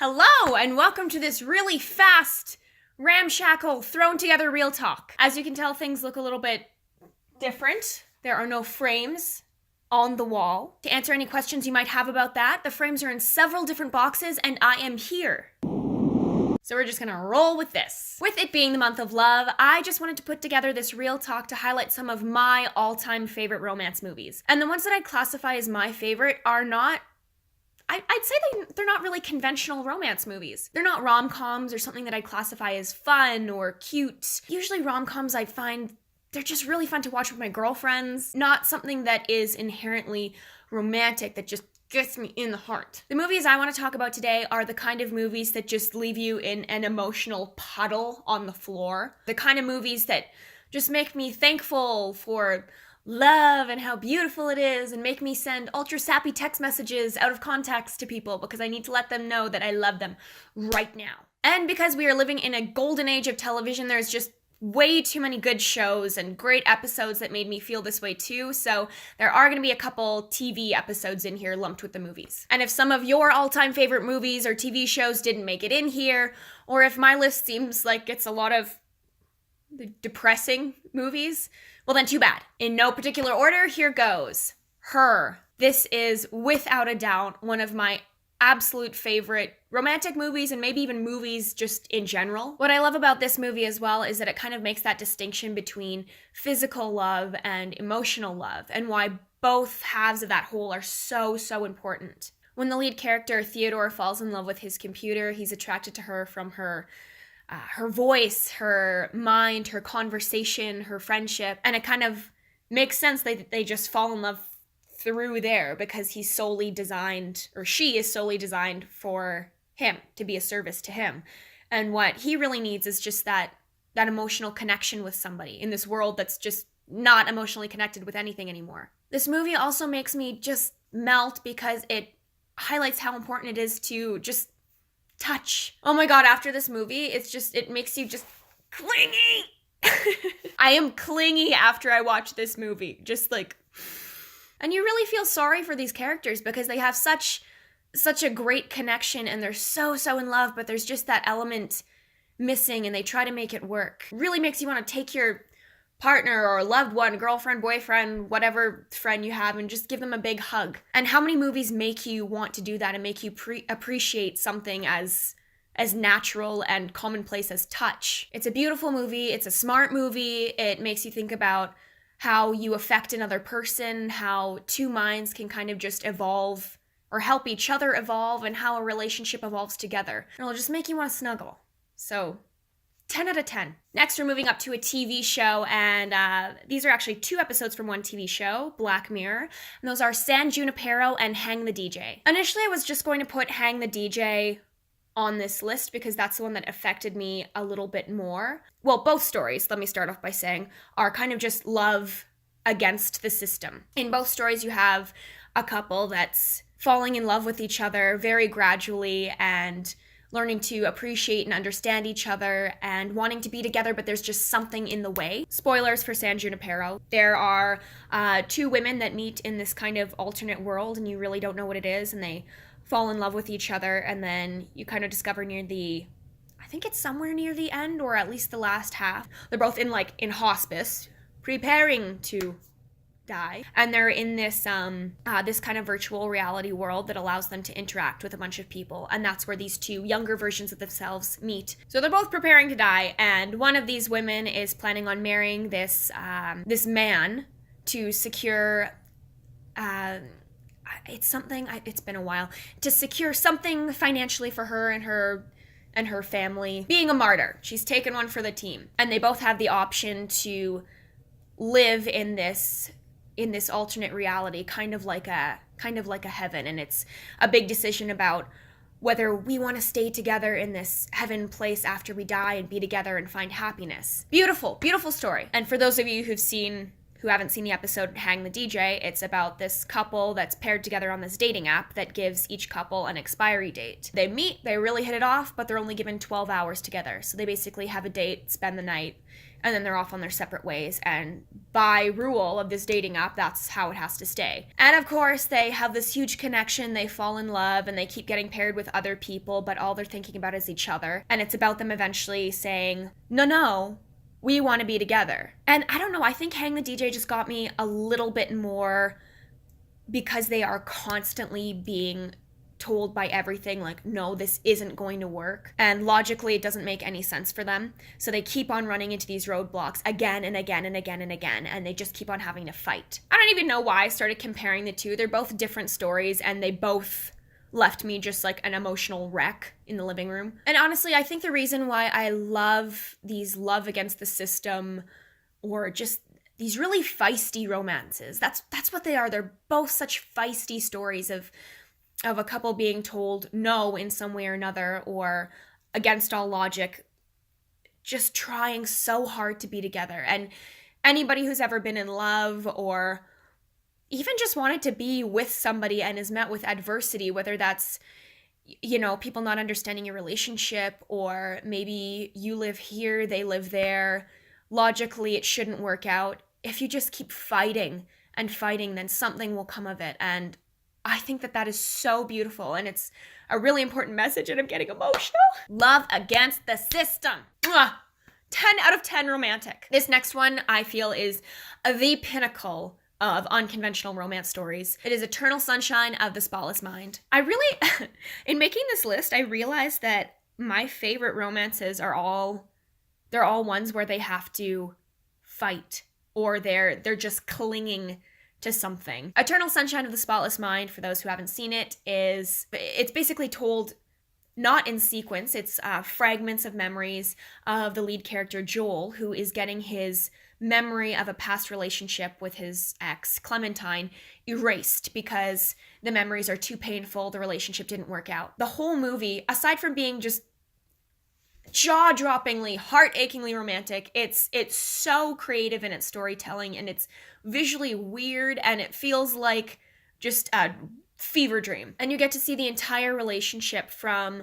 Hello, and welcome to this really fast, ramshackle, thrown together real talk. As you can tell, things look a little bit different. There are no frames on the wall. To answer any questions you might have about that, the frames are in several different boxes, and I am here. So we're just gonna roll with this. With it being the month of love, I just wanted to put together this real talk to highlight some of my all-time favorite romance movies. And the ones that I'd classify as my favorite are not I'd say they're not really conventional romance movies. They're not rom-coms or something that I'd classify as fun or cute. Usually rom-coms I find they're just really fun to watch with my girlfriends, not something that is inherently romantic that just gets me in the heart. The movies I want to talk about today are the kind of movies that just leave you in an emotional puddle on the floor. The kind of movies that just make me thankful for love and how beautiful it is and make me send ultra sappy text messages out of context to people because I need to let them know that I love them right now. And because we are living in a golden age of television, there's just way too many good shows and great episodes that made me feel this way too, so there are going to be a couple TV episodes in here lumped with the movies. And if some of your all-time favorite movies or TV shows didn't make it in here, or if my list seems like it's a lot of depressing movies, well then too bad. In no particular order, here goes. Her. This is without a doubt one of my absolute favorite romantic movies and maybe even movies just in general. What I love about this movie as well is that it kind of makes that distinction between physical love and emotional love and why both halves of that whole are so important. When the lead character Theodore falls in love with his computer, he's attracted to her from her voice, her mind, her conversation, her friendship, and it kind of makes sense that they just fall in love through there because he's solely designed, or she is solely designed for him, to be a service to him. And what he really needs is just that emotional connection with somebody in this world that's just not emotionally connected with anything anymore. This movie also makes me just melt because it highlights how important it is to just touch. Oh my god, after this movie, it makes you just clingy. I am clingy after I watch this movie. Just like, and you really feel sorry for these characters because they have such a great connection and they're so in love, but there's just that element missing and they try to make it work. Really makes you want to take your partner or loved one, girlfriend, boyfriend, whatever friend you have, and just give them a big hug. And how many movies make you want to do that and make you appreciate something as natural and commonplace as touch? It's a beautiful movie. It's a smart movie. It makes you think about how you affect another person, how two minds can kind of just evolve or help each other evolve, and how a relationship evolves together. And it'll just make you want to snuggle. So 10 out of 10. Next, we're moving up to a TV show, and these are actually 2 episodes from one TV show, Black Mirror, and those are San Junipero and Hang the DJ. Initially, I was just going to put Hang the DJ on this list because that's the one that affected me a little bit more. Well, both stories, let me start off by saying, are kind of just love against the system. In both stories, you have a couple that's falling in love with each other very gradually and learning to appreciate and understand each other and wanting to be together, but there's just something in the way. Spoilers for San Junipero. There are 2 women that meet in this kind of alternate world and you really don't know what it is, and they fall in love with each other, and then you kind of discover I think it's somewhere near the end or at least the last half. They're both in hospice, preparing to die, and they're in this this kind of virtual reality world that allows them to interact with a bunch of people, and that's where these 2 younger versions of themselves meet. So they're both preparing to die, and one of these women is planning on marrying this man to secure it's been a while, to secure something financially for her and her family. Being a martyr, she's taken one for the team, and they both have the option to live in this alternate reality, kind of like a heaven, and it's a big decision about whether we want to stay together in this heaven place after we die and be together and find happiness. Beautiful story. And for those of you who've seen who haven't seen the episode Hang the DJ, it's about this couple that's paired together on this dating app that gives each couple an expiry date. They meet, they really hit it off, but they're only given 12 hours together. So they basically have a date, spend the night, and then they're off on their separate ways. And by rule of this dating app, that's how it has to stay. And of course, they have this huge connection. They fall in love and they keep getting paired with other people, but all they're thinking about is each other. And it's about them eventually saying, no, we want to be together. And I don't know, I think Hang the DJ just got me a little bit more because they are constantly being told by everything, like, no, this isn't going to work. And logically, it doesn't make any sense for them. So they keep on running into these roadblocks again and again and again and again, and they just keep on having to fight. I don't even know why I started comparing the two. They're both different stories, and they both left me just like an emotional wreck in the living room. And honestly, I think the reason why I love these love against the system, or just these really feisty romances, that's what they are. They're both such feisty stories of a couple being told no in some way or another, or against all logic, just trying so hard to be together. And anybody who's ever been in love or even just wanted to be with somebody and is met with adversity, whether that's, people not understanding your relationship, or maybe you live here, they live there, logically it shouldn't work out. If you just keep fighting and fighting, then something will come of it. And I think that is so beautiful, and it's a really important message, and I'm getting emotional. Love against the system. Mwah! 10 out of 10 romantic. This next one I feel is the pinnacle of unconventional romance stories. It is Eternal Sunshine of the Spotless Mind. I really, in making this list, I realized that my favorite romances are they're all ones where they have to fight, or they're just clinging to something. Eternal Sunshine of the Spotless Mind, for those who haven't seen it, it's basically told not in sequence. It's fragments of memories of the lead character Joel, who is getting his memory of a past relationship with his ex, Clementine, erased because the memories are too painful, the relationship didn't work out. The whole movie, aside from being just jaw-droppingly, heart-achingly romantic, it's so creative in its storytelling, and it's visually weird, and it feels like just a fever dream. And you get to see the entire relationship from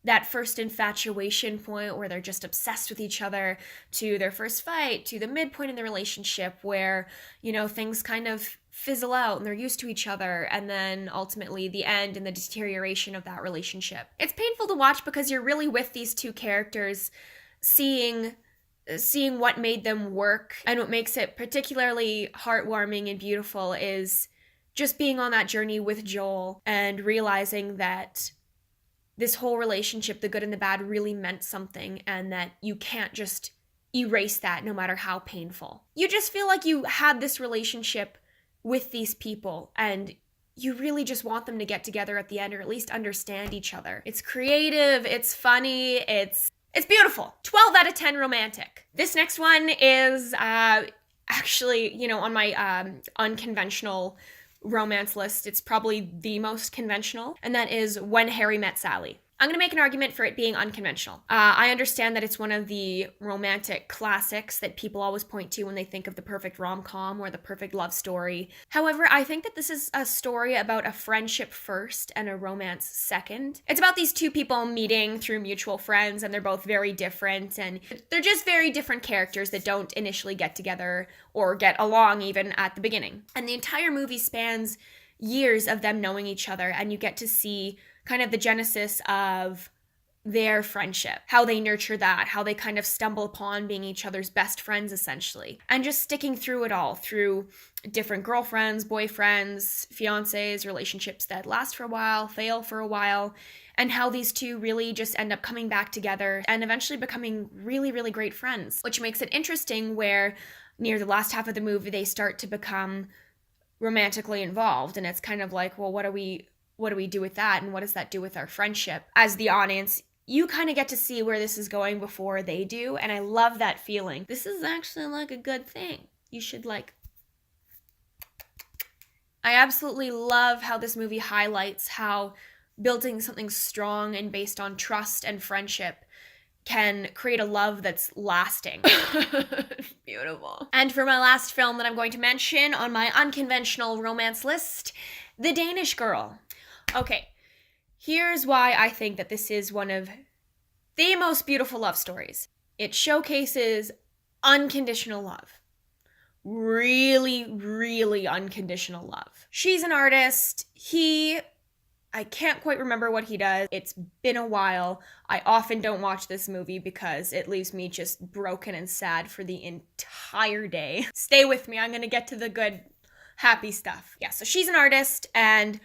that first infatuation point where they're just obsessed with each other, to their first fight, to the midpoint in the relationship where, things kind of fizzle out and they're used to each other, and then ultimately the end and the deterioration of that relationship. It's painful to watch because you're really with these two characters, seeing what made them work. And what makes it particularly heartwarming and beautiful is just being on that journey with Joel and realizing that this whole relationship, the good and the bad, really meant something, and that you can't just erase that no matter how painful. You just feel like you had this relationship with these people, and you really just want them to get together at the end, or at least understand each other. It's creative, it's funny, it's beautiful. 12 out of 10 romantic. This next one is actually, on my unconventional romance list. It's probably the most conventional, and that is When Harry Met Sally. I'm going to make an argument for it being unconventional. I understand that it's one of the romantic classics that people always point to when they think of the perfect rom-com or the perfect love story. However, I think that this is a story about a friendship first and a romance second. It's about these two people meeting through mutual friends, and they're both very different, and they're just very different characters that don't initially get together or get along even at the beginning. And the entire movie spans years of them knowing each other, and you get to see kind of the genesis of their friendship, how they nurture that, how they kind of stumble upon being each other's best friends, essentially. And just sticking through it all, through different girlfriends, boyfriends, fiancés, relationships that last for a while, fail for a while, and how these two really just end up coming back together and eventually becoming really, really great friends, which makes it interesting where near the last half of the movie, they start to become romantically involved. And it's kind of like, well, what do we do with that? And what does that do with our friendship? As the audience, you kind of get to see where this is going before they do. And I love that feeling. This is actually like a good thing. You should I absolutely love how this movie highlights how building something strong and based on trust and friendship can create a love that's lasting. Beautiful. And for my last film that I'm going to mention on my unconventional romance list, The Danish Girl. Okay, here's why I think that this is one of the most beautiful love stories. It showcases unconditional love. Really, really unconditional love. She's an artist. I can't quite remember what he does. It's been a while. I often don't watch this movie because it leaves me just broken and sad for the entire day. Stay with me. I'm going to get to the good, happy stuff. Yeah, so she's an artist and,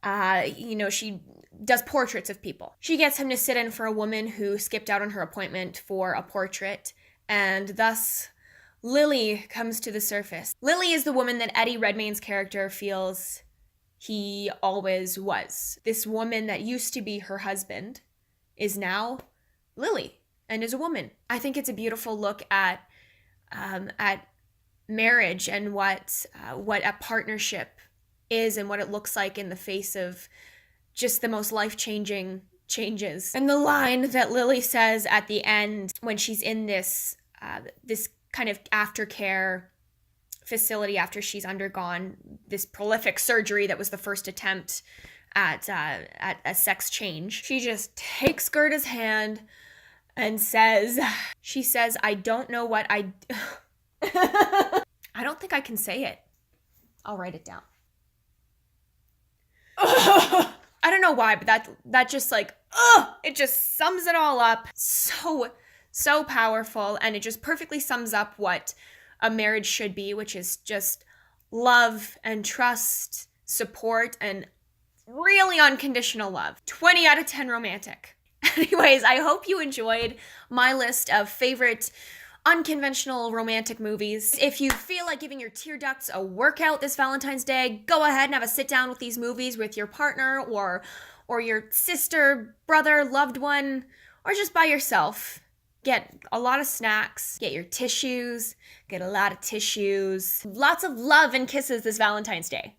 she does portraits of people. She gets him to sit in for a woman who skipped out on her appointment for a portrait, and thus Lily comes to the surface. Lily is the woman that Eddie Redmayne's character feels he always was. This woman that used to be her husband is now Lily and is a woman. I think it's a beautiful look at marriage and what a partnership is and what it looks like in the face of just the most life-changing changes. And the line that Lily says at the end when she's in this kind of aftercare facility after she's undergone this prolific surgery that was the first attempt at a sex change. She just takes Gerda's hand and says, I don't know what I don't think I can say it. I'll write it down. I don't know why, but that just it just sums it all up. So powerful, and it just perfectly sums up what a marriage should be, which is just love and trust, support, and really unconditional love. 20 out of 10 romantic. Anyways, I hope you enjoyed my list of favorite unconventional romantic movies. If you feel like giving your tear ducts a workout this Valentine's Day, go ahead and have a sit down with these movies with your partner or your sister, brother, loved one, or just by yourself. Get a lot of snacks, get your tissues, get a lot of tissues. Lots of love and kisses this Valentine's Day.